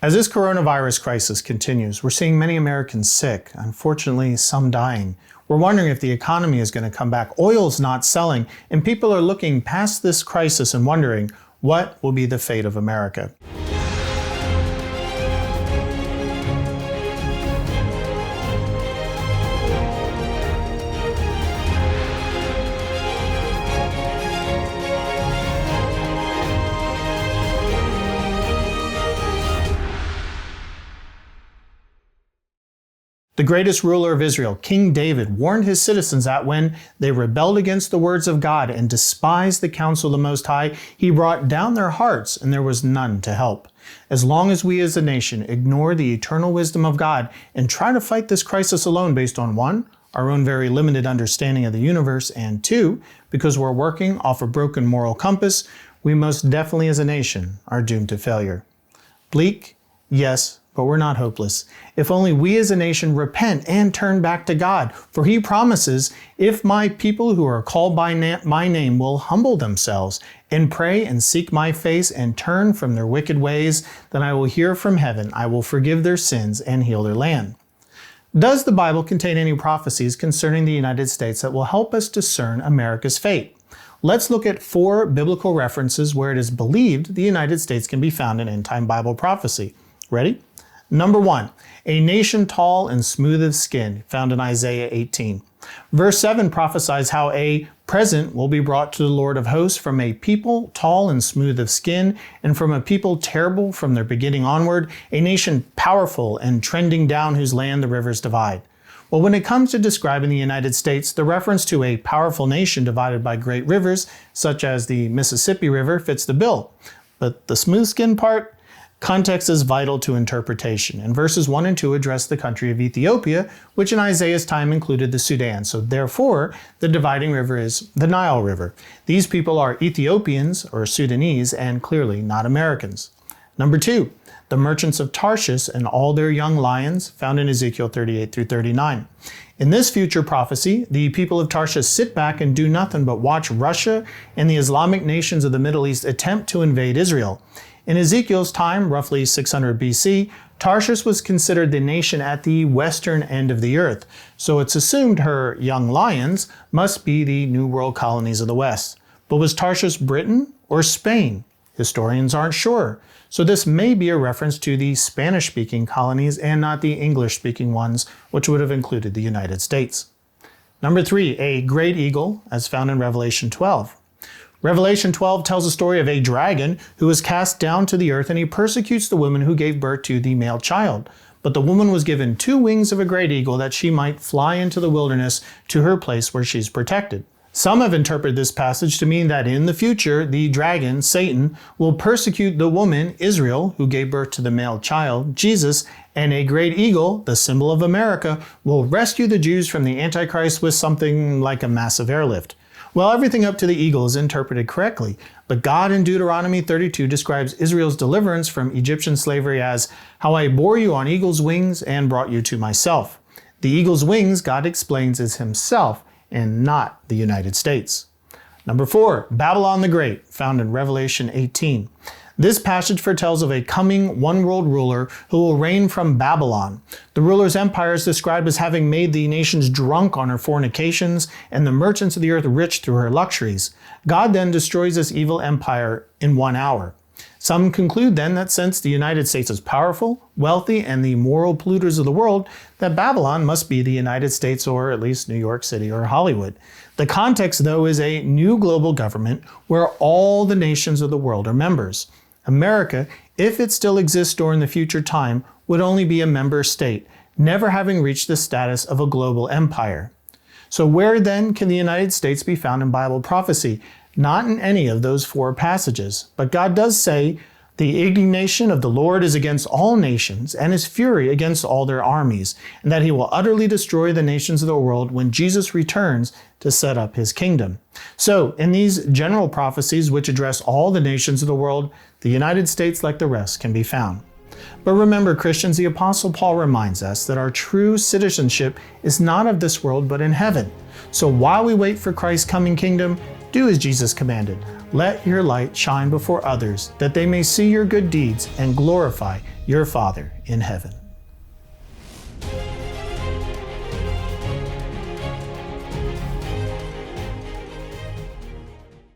As this coronavirus crisis continues, we're seeing many Americans sick, unfortunately some dying. We're wondering if the economy is going to come back. Oil's not selling, and people are looking past this crisis and wondering, what will be the fate of America? The greatest ruler of Israel, King David, warned his citizens that when they rebelled against the words of God and despised the counsel of the Most High, he brought down their hearts and there was none to help. As long as we as a nation ignore the eternal wisdom of God and try to fight this crisis alone based on one, our own very limited understanding of the universe, and two, because we're working off a broken moral compass, we most definitely as a nation are doomed to failure. Bleak? Yes. But we're not hopeless. If only we as a nation repent and turn back to God. For he promises, if my people who are called by my name will humble themselves and pray and seek my face and turn from their wicked ways, then I will hear from heaven, I will forgive their sins and heal their land. Does the Bible contain any prophecies concerning the United States that will help us discern America's fate? Let's look at 4 biblical references where it is believed the United States can be found in end-time Bible prophecy. Ready? Number 1, a nation tall and smooth of skin, found in Isaiah 18. Verse 7 prophesies how a present will be brought to the Lord of hosts from a people tall and smooth of skin, and from a people terrible from their beginning onward, a nation powerful and trending down whose land the rivers divide. Well, when it comes to describing the United States, the reference to a powerful nation divided by great rivers, such as the Mississippi River, fits the bill. But the smooth skin part? Context is vital to interpretation, and verses 1 and 2 address the country of Ethiopia, which in Isaiah's time included the Sudan, so therefore the dividing river is the Nile River. These people are Ethiopians or Sudanese and clearly not Americans. Number 2, the merchants of Tarshish and all their young lions, found in Ezekiel 38 through 39. In this future prophecy, the people of Tarshish sit back and do nothing but watch Russia and the Islamic nations of the Middle East attempt to invade Israel. In Ezekiel's time, roughly 600 BC, Tarshish was considered the nation at the western end of the earth, so it's assumed her young lions must be the New World colonies of the West. But was Tarshish Britain or Spain? Historians aren't sure, so this may be a reference to the Spanish-speaking colonies and not the English-speaking ones, which would have included the United States. Number 3, a great eagle, as found in Revelation 12. Revelation 12 tells a story of a dragon who is cast down to the earth, and he persecutes the woman who gave birth to the male child. But the woman was given 2 wings of a great eagle that she might fly into the wilderness to her place where she's protected. Some have interpreted this passage to mean that in the future, the dragon, Satan, will persecute the woman, Israel, who gave birth to the male child, Jesus, and a great eagle, the symbol of America, will rescue the Jews from the Antichrist with something like a massive airlift. Well, everything up to the eagle is interpreted correctly, but God in Deuteronomy 32 describes Israel's deliverance from Egyptian slavery as how I bore you on eagle's wings and brought you to myself. The eagle's wings, God explains, is himself and not the United States. Number 4, Babylon the Great, found in Revelation 18. This passage foretells of a coming one-world ruler who will reign from Babylon. The ruler's empire is described as having made the nations drunk on her fornications and the merchants of the earth rich through her luxuries. God then destroys this evil empire in 1 hour. Some conclude then that since the United States is powerful, wealthy, and the moral polluters of the world, that Babylon must be the United States or at least New York City or Hollywood. The context, though, is a new global government where all the nations of the world are members. America, if it still exists during the future time, would only be a member state, never having reached the status of a global empire. So where then can the United States be found in Bible prophecy? Not in any of those 4 passages. But God does say, the indignation of the Lord is against all nations, and his fury against all their armies, and that he will utterly destroy the nations of the world when Jesus returns to set up his kingdom. So, in these general prophecies which address all the nations of the world, the United States, like the rest, can be found. But remember, Christians, the Apostle Paul reminds us that our true citizenship is not of this world, but in heaven. So while we wait for Christ's coming kingdom, Do as Jesus commanded. Let your light shine before others, that they may see your good deeds and glorify your Father in heaven.